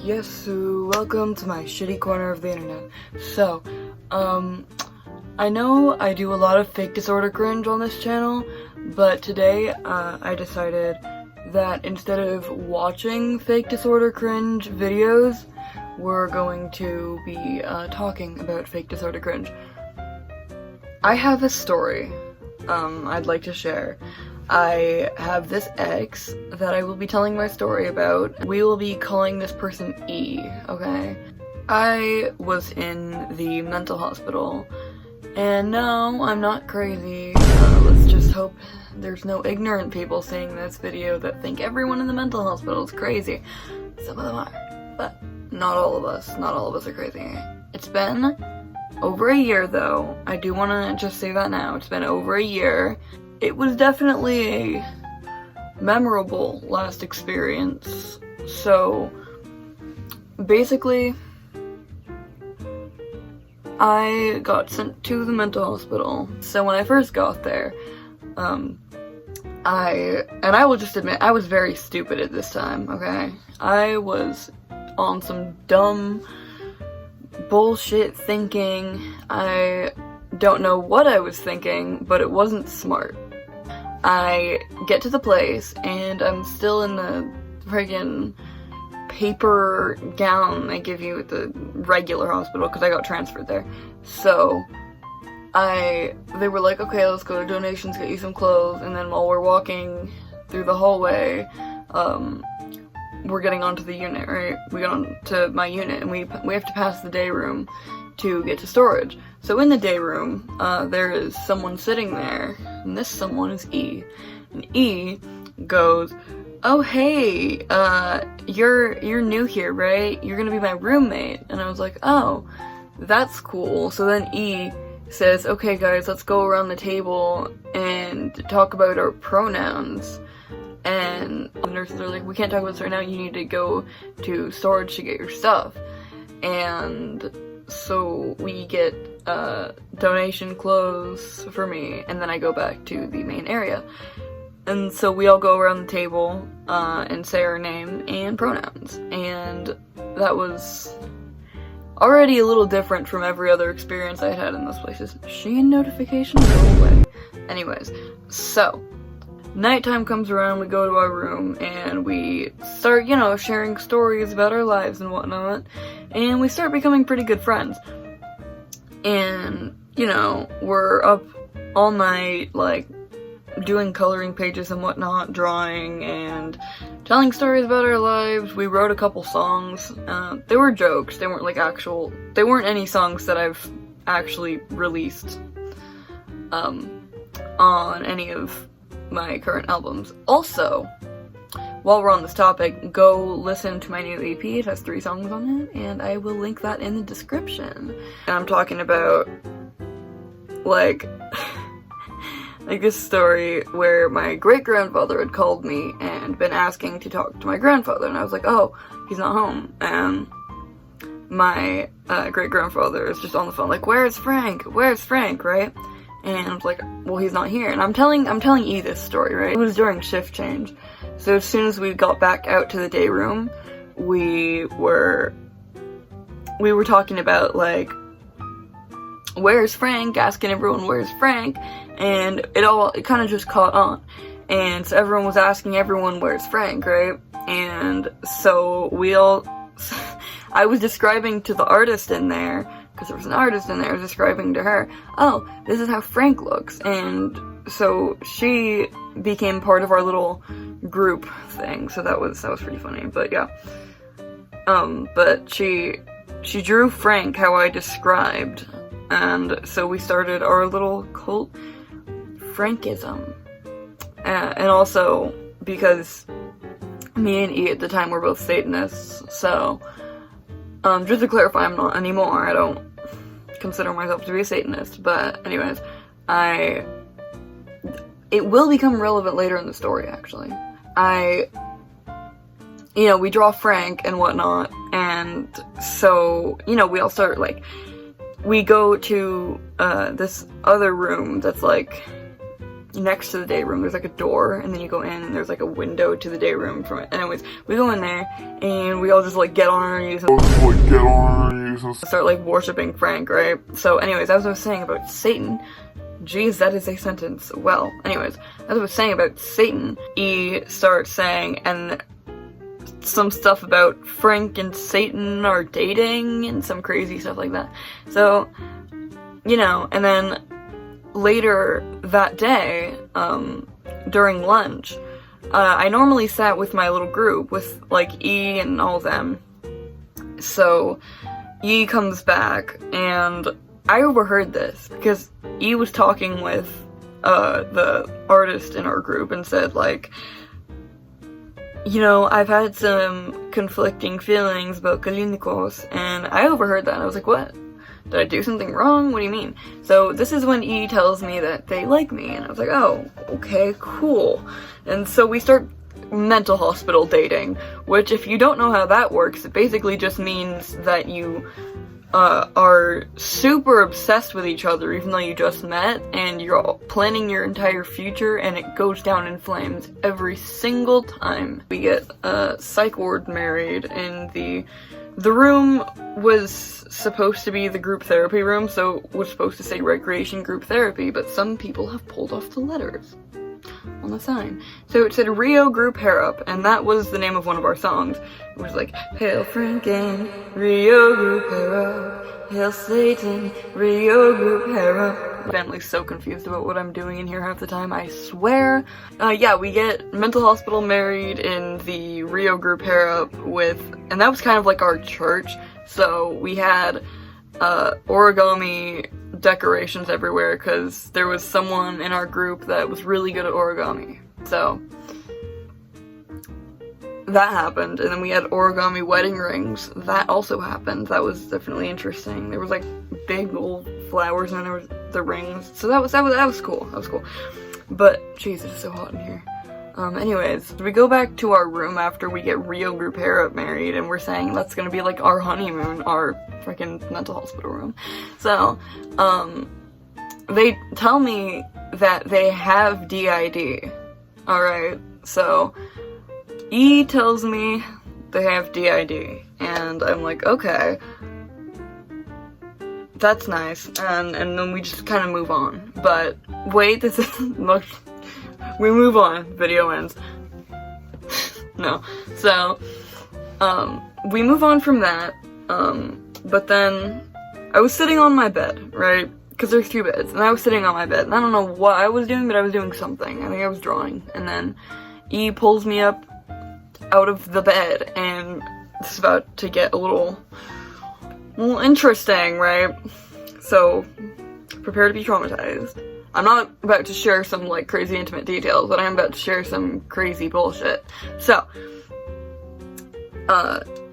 Yes, so welcome to my shitty corner of the internet. So, I know I do a lot of fake disorder cringe on this channel, but today, I decided that instead of watching fake disorder cringe videos, we're going to be, talking about fake disorder cringe. I have a story, I'd like to share. I have this ex that I will be telling my story about. We will be calling this person E, okay? I was in the mental hospital, and no, I'm not crazy. Let's just hope there's no ignorant people seeing this video that think everyone in the mental hospital is crazy. Some of them are, but not all of us. Not all of us are crazy. It's been over a year though. I do want to just say that now. It's been over a year. It was definitely a memorable last experience. So, basically, I got sent to the mental hospital. So when I first got there, I will just admit, I was very stupid at this time, okay? I was on some dumb bullshit thinking. I don't know what I was thinking, but it wasn't smart. I get to the place, and I'm still in the friggin' paper gown they give you at the regular hospital, because I got transferred there. So, they were like, okay, let's go to donations, get you some clothes, and then while we're walking through the hallway, we're getting onto the unit, right? We get onto my unit, and we have to pass the day room to get to storage. So in the day room, there is someone sitting there, and this someone is E. And E goes, oh hey, you're new here, right? You're gonna be my roommate. And I was like, oh, that's cool. So then E says, okay guys, let's go around the table and talk about our pronouns. And the nurses are like, we can't talk about this right now, you need to go to storage to get your stuff. And so we get donation clothes for me, and then I go back to the main area. And so we all go around the table and say our name and pronouns. And that was already a little different from every other experience I had in those places. Shein notification, go away. Anyways, so nighttime comes around, we go to our room, and we start, sharing stories about our lives and whatnot, and we start becoming pretty good friends. And, we're up all night, like, doing coloring pages and whatnot, drawing, and telling stories about our lives. We wrote a couple songs. They were jokes, they weren't, they weren't any songs that I've actually released, on any of my current albums. Also, while we're on this topic, go listen to my new EP. It has 3 songs on it, and I will link that in the description. And I'm talking about, like this story where my great-grandfather had called me and been asking to talk to my grandfather, and I was like, oh, he's not home. And my great-grandfather is just on the phone like, where's Frank? Where's Frank, right? And I was like, well, he's not here. And I'm telling E this story, right? It was during shift change. So as soon as we got back out to the day room, we were talking about, like, where's Frank? Asking everyone, where's Frank? And it kind of just caught on. And so everyone was asking everyone, where's Frank, right? And so I was describing to the artist in there, because there was an artist in there, I was describing to her, oh, this is how Frank looks. And so she became part of our little group thing, so that was pretty funny, but yeah. But she drew Frank how I described, and so we started our little cult, Frankism. And also, because me and E at the time were both Satanists, so just to clarify, I'm not anymore. I don't consider myself to be a Satanist, but anyways, it will become relevant later in the story, actually. We draw Frank and whatnot, and so, we all start, we go to, this other room that's, next to the day room, there's like a door, and then you go in, and there's like a window to the day room from it. Anyways, we go in there, and we all just like get on our knees and start like worshiping Frank, right? So anyways, as I was saying about Satan, jeez, that is a sentence. Well, anyways, as I was saying about Satan, he starts saying, and some stuff about Frank and Satan are dating, and some crazy stuff like that. So, you know, and then later that day, during lunch, I normally sat with my little group, with, like, E and all of them. So, E comes back, and I overheard this, because E was talking with, the artist in our group, and said, like, you know, I've had some conflicting feelings about Kalinikos, and I overheard that, and I was like, what? Did I do something wrong? What do you mean? So this is when E tells me that they like me, and I was like, oh, okay, cool. And so we start mental hospital dating, which if you don't know how that works, it basically just means that you are super obsessed with each other even though you just met, and you're planning your entire future, and it goes down in flames every single time. We get psych ward married in the room was supposed to be the group therapy room, so it was supposed to say recreation group therapy, but some people have pulled off the letters on the sign. So it said Rio Group Hair Up, and that was the name of one of our songs. It was like, Hail Franken, Rio Group Hair Up, Hail Satan, Rio Group Hair Up. My family's so confused about what I'm doing in here half the time, I swear. Yeah, we get mental hospital married in the Rio Group Hair Up with, and that was kind of like our church, so we had origami decorations everywhere because there was someone in our group that was really good at origami. So that happened, and then we had origami wedding rings. That also happened. That was definitely interesting. There was like big old flowers, and then there was the rings. So that was cool. That was cool. But jeez, it's so hot in here. Anyways, we go back to our room after we get Rio Group Hair Up married, and we're saying that's gonna be like our honeymoon, our freaking mental hospital room. So, they tell me that they have DID. Alright, so E tells me they have DID, and I'm like, okay, that's nice, and then we just kind of move on. But wait, this is we move on, video ends. No. So, we move on from that, but then I was sitting on my bed, right? Because there's 2 beds, and I was sitting on my bed, and I don't know what I was doing, but I was doing something. I think I was drawing, and then E pulls me up out of the bed, and this is about to get a little interesting, right? So, prepare to be traumatized. I'm not about to share some, like, crazy intimate details, but I am about to share some crazy bullshit. So,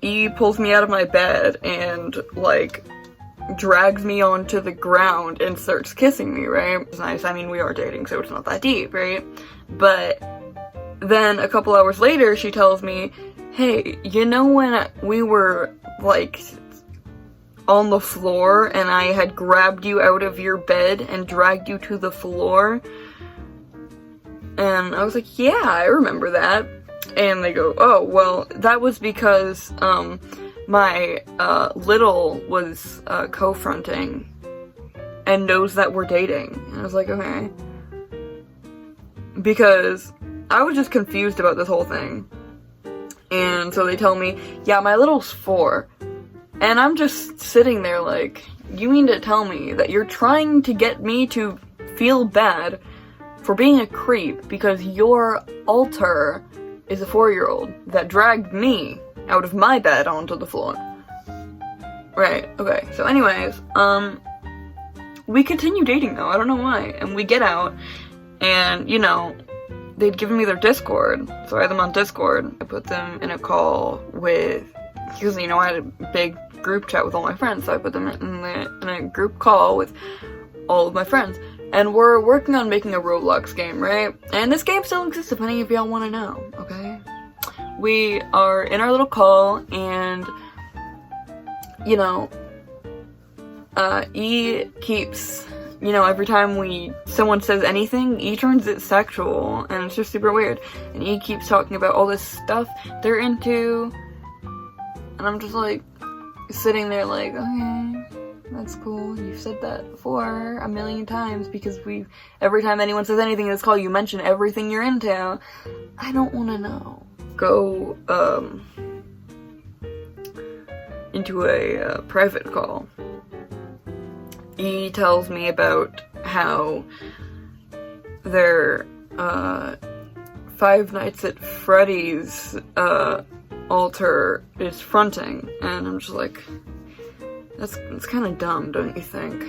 E pulls me out of my bed and, like, drags me onto the ground and starts kissing me, right? It's nice. I mean, we are dating, so it's not that deep, right? But then a couple hours later, she tells me, hey, you know when we were, like, on the floor and I had grabbed you out of your bed and dragged you to the floor? And I was like, yeah, I remember that. And they go, oh, well, that was because, my, little was, co-fronting and knows that we're dating. And I was like, okay. Because I was just confused about this whole thing. And so they tell me, yeah, my little's 4. And I'm just sitting there like, you mean to tell me that you're trying to get me to feel bad for being a creep because your alter is a 4-year-old that dragged me out of my bed onto the floor? Right, okay. So anyways, we continue dating though, I don't know why. And we get out, and, you know, they'd given me their Discord, so I had them on Discord. I put them in a call with, because, you know, I had a big group chat with all my friends, so I put them in a group call with all of my friends. And we're working on making a Roblox game, right? And this game still exists if any of y'all want to know, okay? We are in our little call, and, you know, E keeps you know, every time someone says anything, E turns it sexual, and it's just super weird. And E keeps talking about all this stuff they're into, and I'm just like, sitting there like, okay, that's cool, you've said that before a million times, because every time anyone says anything in this call, you mention everything you're into. I don't want to know. Go, into a private call. E tells me about how their Five Nights at Freddy's altar is fronting, and I'm just like, it's kind of dumb, don't you think?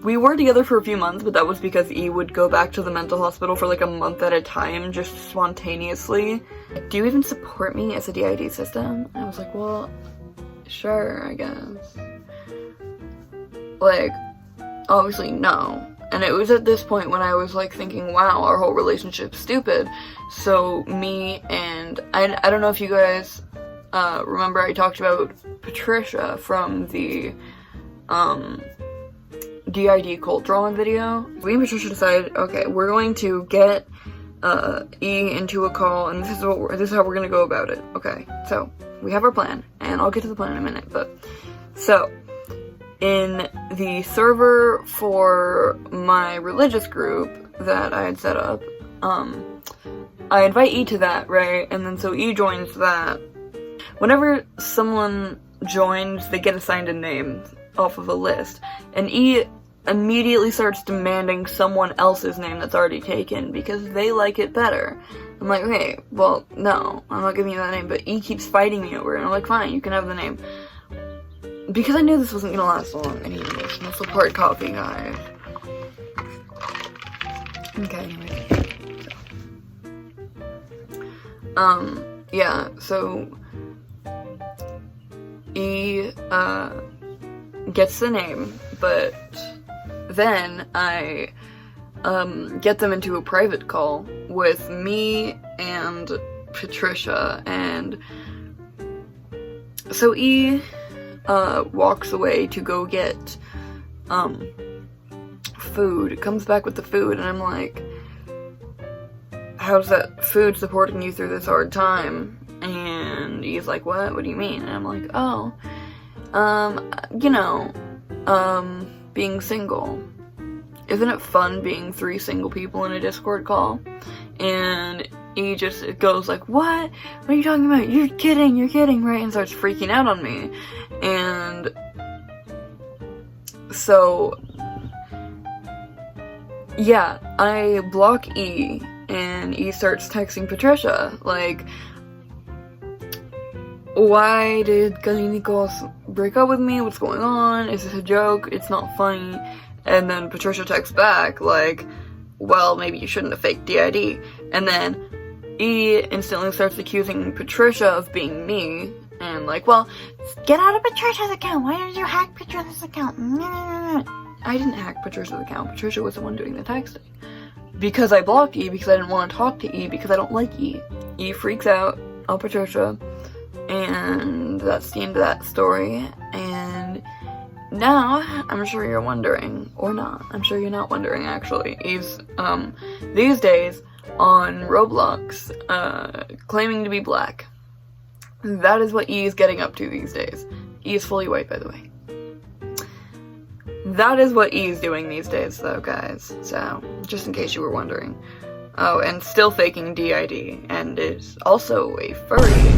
We were together for a few months, but that was because E would go back to the mental hospital for like a month at a time, just spontaneously. Do you even support me as a DID system? And I was like, well, sure, I guess. Like, obviously no. And it was at this point when I was like thinking, wow, our whole relationship's stupid. So me and, I don't know if you guys remember I talked about Patricia from the DID cult drawing video. We and Patricia decided, okay, we're going to get E into a call, and this is how we're gonna go about it. Okay, so we have our plan, and I'll get to the plan in a minute, but so in the server for my religious group that I had set up, I invite E to that, right? And then so E joins that. Whenever someone joins, they get assigned a name off of a list, and E immediately starts demanding someone else's name that's already taken because they like it better. I'm like, okay, well, no, I'm not giving you that name, but E keeps fighting me over it, and I'm like, fine, you can have the name. Because I knew this wasn't gonna last long. I need emotional support coffee, guys. Okay, anyway. Yeah, so E, gets the name, but then I, get them into a private call with me and Patricia, and so E, walks away to go get, food, comes back with the food, and I'm like, how's that food supporting you through this hard time? And he's like, what do you mean? And I'm like, oh, you know, being single. Isn't it fun being 3 single people in a Discord call? And he just goes like, what? What are you talking about? You're kidding, right? And starts freaking out on me. And so, yeah, I block E, and E starts texting Patricia, like, why did Kalinikos break up with me? What's going on? Is this a joke? It's not funny. And then Patricia texts back, like, well, maybe you shouldn't have faked DID. And then E instantly starts accusing Patricia of being me, and like, well, get out of Patricia's account. Why did you hack Patricia's account? I didn't hack Patricia's account. Patricia was the one doing the texting. Because I blocked E, because I didn't want to talk to E, because I don't like E. E freaks out on Patricia, and that's the end of that story. And now, I'm sure you're wondering, or not, I'm sure you're not wondering actually, E's, these days, on Roblox, claiming to be black. That is what E is getting up to these days. E is fully white, by the way. That is what E is doing these days, though, guys. So, just in case you were wondering. Oh, and still faking DID, and is also a furry.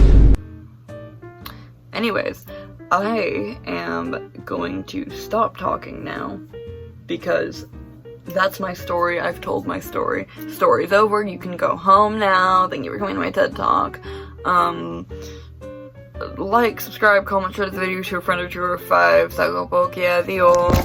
Anyways, I am going to stop talking now, because that's my story. I've told my story. Story's over. You can go home now. Thank you for coming to my TED Talk. Like, subscribe, comment, share this video to a friend or 2 or 5. Sago poke, adios.